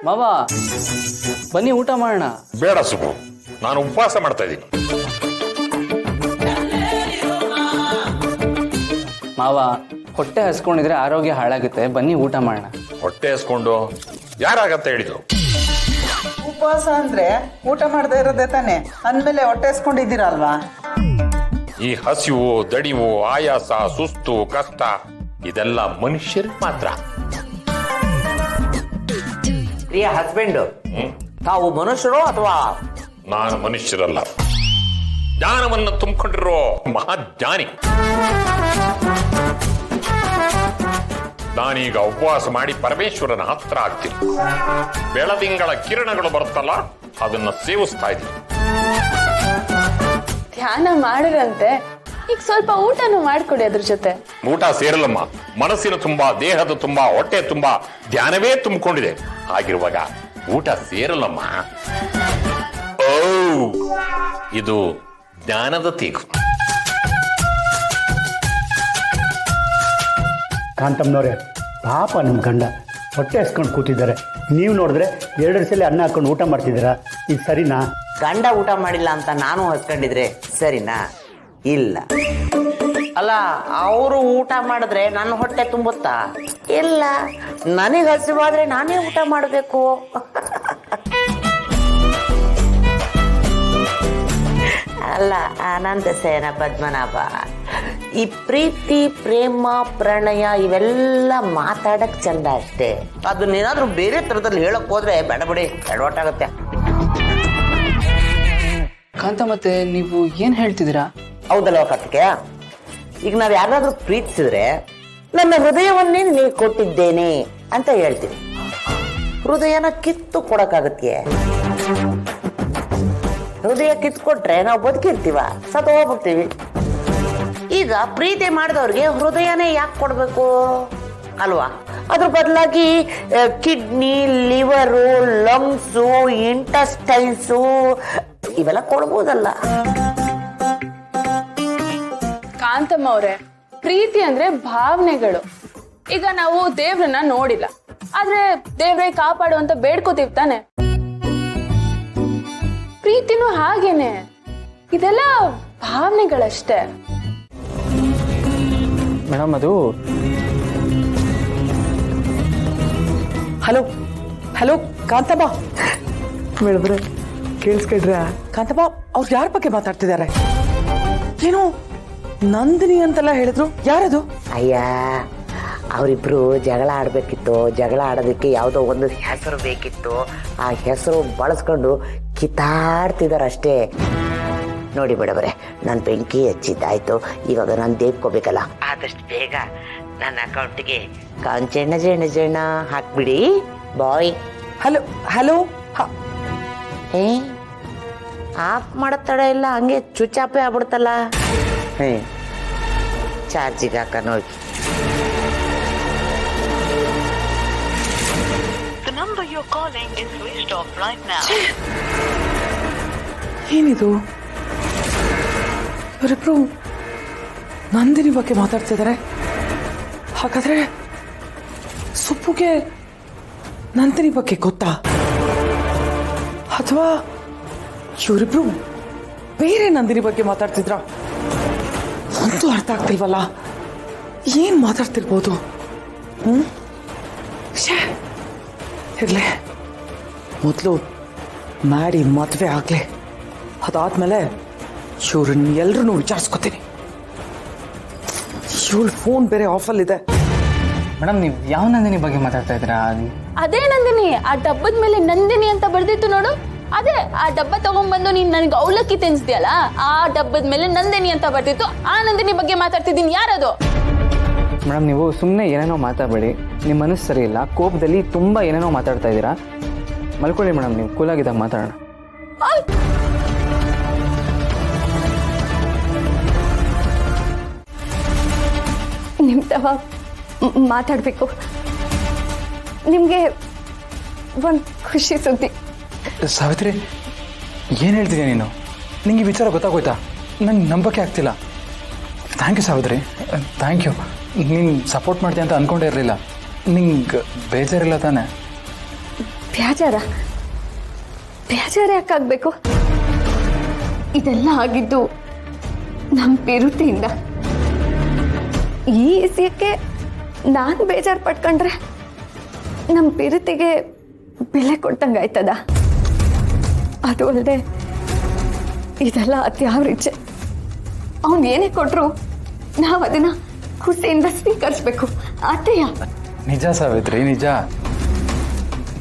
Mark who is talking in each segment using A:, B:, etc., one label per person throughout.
A: ಮಾವ ಬನ್ನಿ ಊಟ ಮಾಡೋಣ.
B: ಬೇಡ ಸುಬ್ಬು, ನಾನು ಉಪವಾಸ ಮಾಡ್ತಾ ಇದ್ದೀನಿ.
A: ಮಾವ ಹೊಟ್ಟೆ ಹಸ್ಕೊಂಡಿದ್ರೆ ಆರೋಗ್ಯ ಹಾಳಾಗುತ್ತೆ, ಬನ್ನಿ ಊಟ ಮಾಡೋಣ.
B: ಹೊಟ್ಟೆ ಹಸ್ಕೊಂಡು ಯಾರಾಗತ್ತೆ ಹೇಳಿದ್ರು?
C: ಉಪವಾಸ ಅಂದ್ರೆ ಊಟ ಮಾಡದೇ ಇರೋದೇ ತಾನೆ, ಅಂದ್ಮೇಲೆ ಹೊಟ್ಟೆ ಹಸ್ಕೊಂಡಿದ್ದೀರಲ್ವಾ?
B: ಈ ಹಸಿವು, ದಣಿವು, ಆಯಾಸ, ಸುಸ್ತು, ಕಷ್ಟ ಇದೆಲ್ಲ ಮನುಷ್ಯರಿಗೆ ಮಾತ್ರ.
D: ಪ್ರಿಯ ಹಸ್ಬೆಂಡ್, ತಾವು ಮನುಷ್ಯರು ಅಥವಾ?
B: ನಾನು ಮನುಷ್ಯರಲ್ಲ, ಜ್ಞಾನವನ್ನು ತುಂಬಿಕೊಂಡಿರೋ ಮಹಾಜ್ಞಾನಿ. ನಾನೀಗ ಉಪವಾಸ ಮಾಡಿ ಪರಮೇಶ್ವರನ ಹತ್ರ ಆಗ್ತೀನಿ. ಬೆಳದಿಂಗಳ ಕಿರಣಗಳು ಬರುತ್ತಲ್ಲ, ಅದನ್ನ ಸೇವಿಸ್ತಾ ಇದ್ದೀನಿ.
E: ಧ್ಯಾನ ಮಾಡಿರಂತೆ, ಈಗ ಸ್ವಲ್ಪ ಊಟನೂ ಮಾಡ್ಕೊಡಿ ಅದ್ರ ಜೊತೆ.
B: ಊಟ ಸೇರಲ್ಲಮ್ಮ, ಮನಸ್ಸಿನ ತುಂಬಾ, ದೇಹದ ತುಂಬಾ, ಹೊಟ್ಟೆ ತುಂಬಾ ಧ್ಯಾನವೇ ತುಂಬಿಕೊಂಡಿದೆ. ಹಾಗಿರುವಾಗ ಊಟ ಸೇರಲ್ಲಮ್ಮ. ಓ, ಇದು ಜ್ಞಾನದ ತೀಗು.
F: ಕಾಂತಮ್ಮನವ್ರೆ, ಪಾಪ ನಿಮ್ಮ ಗಂಡ ಹೊಟ್ಟೆ ಹಸ್ಕೊಂಡು ಕೂತಿದ್ದಾರೆ. ನೀವು ನೋಡಿದ್ರೆ 2 ಸಲ ಅನ್ನ ಹಾಕೊಂಡು ಊಟ ಮಾಡ್ತಿದ್ದೀರಾ, ಇದು ಸರಿನಾ?
D: ಗಂಡ ಊಟ ಮಾಡಿಲ್ಲ ಅಂತ ನಾನು ಹಸ್ಕೊಂಡಿದ್ರೆ ಸರಿನಾ? ಇಲ್ಲ. ಅಲ್ಲ, ಅವರು ಊಟ ಮಾಡಿದ್ರೆ ನನ್ನ ಹೊಟ್ಟೆ ತುಂಬುತ್ತಾ? ಇಲ್ಲ, ನನಗೆ ಹಸಿವಾದ್ರೆ ನಾನೇ ಊಟ ಮಾಡಬೇಕು. ಅಲ್ಲ ಅನಂತ ಸೇನ ಪದ್ಮನಾಭ, ಈ ಪ್ರೀತಿ, ಪ್ರೇಮ, ಪ್ರಣಯ ಇವೆಲ್ಲ ಮಾತಾಡಕ್ ಚಂದ ಅಷ್ಟೇ. ಅದನ್ನೇನಾದ್ರೂ ಬೇರೆ ತರದಲ್ಲಿ ಹೇಳಕ್ ಹೋದ್ರೆ ಬೇಡ ಬಿಡಿ, ಎಡವಟ್ಟಾಗತ್ತೆ.
A: ಕಾಂತ, ಮತ್ತೆ ನೀವು ಏನ್ ಹೇಳ್ತಿದ್ದೀರಾ?
D: ಹೌದಲ್ವ ಕಾರ್ತಿಕೇಯ? ಈಗ ನಾವ್ ಯಾರಾದ್ರೂ ಪ್ರೀತಿಸಿದ್ರೆ ನನ್ನ ಹೃದಯವನ್ನೇ ನೀನು ಕೊಟ್ಟಿದ್ದೇನೆ ಅಂತ ಹೇಳ್ತೀವಿ. ಹೃದಯನ ಕಿತ್ತು ಕೊಡಕ್ಕಾಗತ್ತೆ? ಹೃದಯ ಕಿತ್ಕೊಟ್ರೆ ನಾವು ಬದುಕಿರ್ತೀವ? ಸತ್ತು ಹೋಗ್ಬಿಡ್ತೀವಿ. ಈಗ ಪ್ರೀತಿ ಮಾಡಿದವ್ರಿಗೆ ಹೃದಯನೇ ಯಾಕೆ ಕೊಡ್ಬೇಕು ಅಲ್ವಾ? ಅದ್ರ ಬದಲಾಗಿ ಕಿಡ್ನಿ, ಲಿವರು, ಲಂಗ್ಸು, ಇಂಟೆಸ್ಟೈನ್ಸು ಇವೆಲ್ಲ ಕೊಡ್ಬೋದಲ್ಲ.
E: ಕಾಂತಮ್ಮ ಅವ್ರೆ, ಪ್ರೀತಿ ಅಂದ್ರೆ ಭಾವನೆಗಳು. ಈಗ ನಾವು ದೇವ್ರನ್ನ ನೋಡಿಲ್ಲ, ಆದ್ರೆ ದೇವ್ರೇ ಕಾಪಾಡು ಅಂತ ಬೇಡ್ಕೋತೀವಿ ತಾನೆ. ಪ್ರೀತಿನೂ ಹಾಗೇನೆ, ಇದೆಲ್ಲ ಭಾವನೆಗಳಷ್ಟೇ.
A: ಮೇಡಮ್, ಅದು
C: ಹಲೋ ಹಲೋ ಕಾಂತಮ್ಮ ಮೇಡಮ್ರೆ, ಕೇಳಿಸ್ಕೊಂಡ್ರ? ಕಾಂತಮ್ಮ ಅವ್ರು ಯಾರ ಬಗ್ಗೆ ಮಾತಾಡ್ತಿದ್ದಾರೆ? ಏನು ನಂದಿನಿ ಅಂತೆಲ್ಲ ಹೇಳಿದ್ರು, ಯಾರದು?
D: ಅಯ್ಯ, ಅವರಿಬ್ರು ಜಗಳ ಆಡ್ಬೇಕಿತ್ತು. ಜಗಳ ಆಡೋದಕ್ಕೆ ಯಾವುದೋ ಒಂದು ಹೆಸರು ಬೇಕಿತ್ತು. ಆ ಹೆಸರು ಬಳಸ್ಕೊಂಡು ಕಿತ್ತಾಡ್ತಿದಾರಷ್ಟೇ. ನೋಡಿ ಮೇಡಮ್ರೆ, ನಾನು ಬೆಂಕಿ ಹಚ್ಚಿದ್ದಾಯ್ತು. ಇವಾಗ ನಾನು ದೇವ್ಕೋಬೇಕಲ್ಲ, ಆದಷ್ಟು ಬೇಗ ನನ್ನ ಅಕೌಂಟಿಗೆ ಕಾಂಚೆಣ್ಣ ಜೆಣ್ಣ ಹಾಕ್ಬಿಡಿ ಬಾಯ್.
C: ಹಲೋ ಹಲೋ,
D: ಆಫ್ ಮಾಡೋ ತಡ ಇಲ್ಲ, ಹಂಗೆ ಚುಚ್ಚಾಪೆ ಆಗ್ಬಿಡ್ತಲ್ಲ. ಚಾರ್ಜಿಗೆ ಹಾಕ ನೋಡಿ.
C: ಏನಿದು? ಇವರಿಬ್ರು ನಂದಿನಿ ಬಗ್ಗೆ ಮಾತಾಡ್ತಿದ್ದಾರೆ. ಹಾಗಾದ್ರೆ ಸುಪ್ಪುಗೆ ನಂದಿನಿ ಬಗ್ಗೆ ಗೊತ್ತಾ? ಅಥವಾ ಇವರಿಬ್ರು ಬೇರೆ ನಂದಿನಿ ಬಗ್ಗೆ ಮಾತಾಡ್ತಿದ್ರ? ಅಂತೂ ಅರ್ಥ ಆಗ್ತಿಲ್ವಲ್ಲ, ಏನ್ ಮಾತಾಡ್ತಿರ್ಬೋದು? ಇರ್ಲಿ, ಮೊದಲು ಮಾಡಿ ಮದುವೆ ಆಗ್ಲಿ, ಅದಾದ್ಮೇಲೆ ಇವ್ರನ್ನ ಎಲ್ರೂ ವಿಚಾರಿಸ್ಕೊತೀನಿ. ಇವಳು ಫೋನ್ ಬೇರೆ ಆಫಲ್ಲಿದೆ.
A: ಮೇಡಮ್, ನೀವು ಯಾವ ನಂದಿನಿ ಬಗ್ಗೆ ಮಾತಾಡ್ತಾ ಇದ್ದೀರಾ?
E: ಅದೇ ನಂದಿನಿ, ಆ ಡಬ್ಬದ ಮೇಲೆ ನಂದಿನಿ ಅಂತ ಬರ್ದಿತ್ತು ನೋಡು. ಅದೇ ಆ ಡಬ್ಬ ತಗೊಂಡ್ಬಂದು ನೀನ್ ನನಗೆ ಅವಲಕ್ಕಿ ತಿನ್ಸ್ದಿಯಲ್ಲ, ಆ ಡಬ್ಬದ ಮೇಲೆ ನಂದಿನಿ ಅಂತ ಬರ್ದಿತ್ತು. ಆ ನಂದಿನಿ ಬಗ್ಗೆ ಮಾತಾಡ್ತಿದ್ದೀನಿ. ಯಾರದು?
A: ಮೇಡಮ್, ನೀವು ಸುಮ್ಮನೆ ಏನೇನೋ ಮಾತಾಡಬೇಡಿ. ನಿಮ್ಮ ಮನಸ್ಸು ಸರಿ ಇಲ್ಲ, ಕೋಪದಲ್ಲಿ ತುಂಬ ಏನೇನೋ ಮಾತಾಡ್ತಾ ಇದ್ದೀರಾ. ಮಲ್ಕೊಳ್ಳಿ ಮೇಡಮ್, ನೀವು ಕೂಲಾಗಿದ್ದಾಗ ಮಾತಾಡೋಣ.
G: ನಿಮ್ಮ ತವ ಮಾತಾಡಬೇಕು. ನಿಮಗೆ ಒಂದು ಖುಷಿ ಸುದ್ದಿ.
H: ಸಾವಿತ್ರಿ, ಏನು ಹೇಳ್ತಿದ್ಯಾ ನೀನು? ನಿಂಗೆ ಈ ವಿಚಾರ ಗೊತ್ತಾಗೋಯ್ತಾ? ನಂಗೆ ನಂಬಕ್ಕೆ ಆಗ್ತಿಲ್ಲ. Thank you Savitri, thank you. ನೀನು ಸಪೋರ್ಟ್ ಮಾಡ್ತೀಯ ಅಂತ ಅಂದ್ಕೊಂಡೇ ಇರಲಿಲ್ಲ. ನಿಂಗೆ ಬೇಜಾರಿಲ್ಲ ತಾನೆ?
G: ಬೇಜಾರ ಯಾಕಾಗಬೇಕು? ಇದೆಲ್ಲ ಆಗಿದ್ದು ನಮ್ಮ ಪಿರುತಿಯಿಂದ. ಈ ವಿಷಯಕ್ಕೆ ನಾನು ಬೇಜಾರು ಪಟ್ಕೊಂಡ್ರೆ ನಮ್ಮ ಪಿರುತಿಗೆ ಬೆಲೆ ಕೊಟ್ಟಂಗಾಯ್ತದ? ಅದು ಅಲ್ಲದೆ ಇದೆಲ್ಲ ಅತ್ಯಾವ ರಿಚೆ. ಅವನು ಏನೇ ಕೊಟ್ಟರು ನಾವು ಅದನ್ನು ಖುಷಿಯಿಂದ ಸ್ವೀಕರಿಸ್ಬೇಕು. ಅತ್ತೆಯ
H: ನಿಜ ಸಾವಿತ್ರಿ, ನಿಜ.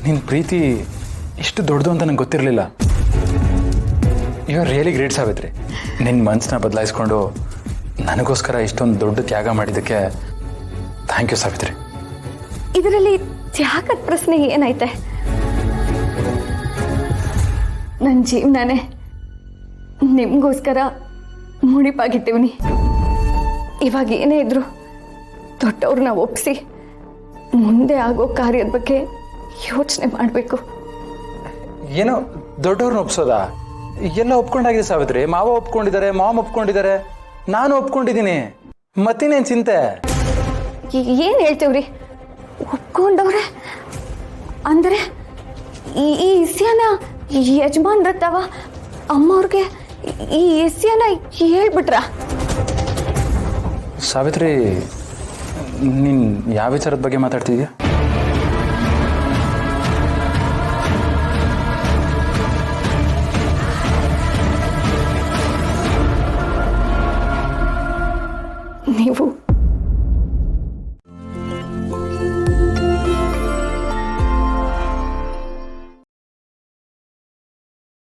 H: ನಿನ್ನ ಪ್ರೀತಿ ಇಷ್ಟು ದೊಡ್ಡದು ಅಂತ ನಂಗೆ ಗೊತ್ತಿರಲಿಲ್ಲ. You are really great Savitri. ನಿನ್ನ ಮನಸ್ಸನ್ನ ಬದಲಾಯಿಸ್ಕೊಂಡು ನನಗೋಸ್ಕರ ಇಷ್ಟೊಂದು ದೊಡ್ಡ ತ್ಯಾಗ ಮಾಡಿದ್ದಕ್ಕೆ ಥ್ಯಾಂಕ್ ಯು ಸಾವಿತ್ರಿ.
G: ಇದರಲ್ಲಿ ತ್ಯಾಗದ ಪ್ರಶ್ನೆ ಏನೈತೆ? ನನ್ನ ಜೀವನನೇ ನಿಮಗೋಸ್ಕರ ಮುಡಿಪಾಗಿಟ್ಟಿವ್ನಿ. ಇವಾಗ ಏನೇ ಇದ್ರು ದೊಡ್ಡವ್ರನ್ನ ಒಪ್ಪಿಸಿ ಮುಂದೆ ಆಗೋ ಕಾರ್ಯದ ಬಗ್ಗೆ ಯೋಚನೆ ಮಾಡಬೇಕು.
H: ಏನೋ ದೊಡ್ಡವ್ರನ್ನ ಒಪ್ಸೋದಾ? ಎಲ್ಲ ಒಪ್ಕೊಂಡಾಗಿದೆ ಸಾವಿತ್ರಿ. ಮಾವ ಒಪ್ಕೊಂಡಿದ್ದಾರೆ, ಮಾಮ ಒಪ್ಕೊಂಡಿದ್ದಾರೆ, ನಾನು ಒಪ್ಕೊಂಡಿದ್ದೀನಿ. ಮತ್ತಿನೇನು ಚಿಂತೆ?
G: ಏನು ಹೇಳ್ತೇವ್ರಿ? ಒಪ್ಕೊಂಡವ್ರೆ ಅಂದರೆ ಈ ವಿಷಯನ ಯಜಮಾನ್ರತ್ತವ ಅಮ್ಮವ್ರಿಗೆ ಈ ವಿಷಯನ ಹೇಳ್ಬಿಟ್ರ?
H: ಸಾವಿತ್ರಿ, ನೀನು ಯಾವ ವಿಚಾರದ ಬಗ್ಗೆ ಮಾತಾಡ್ತಿದ್ಯಾ?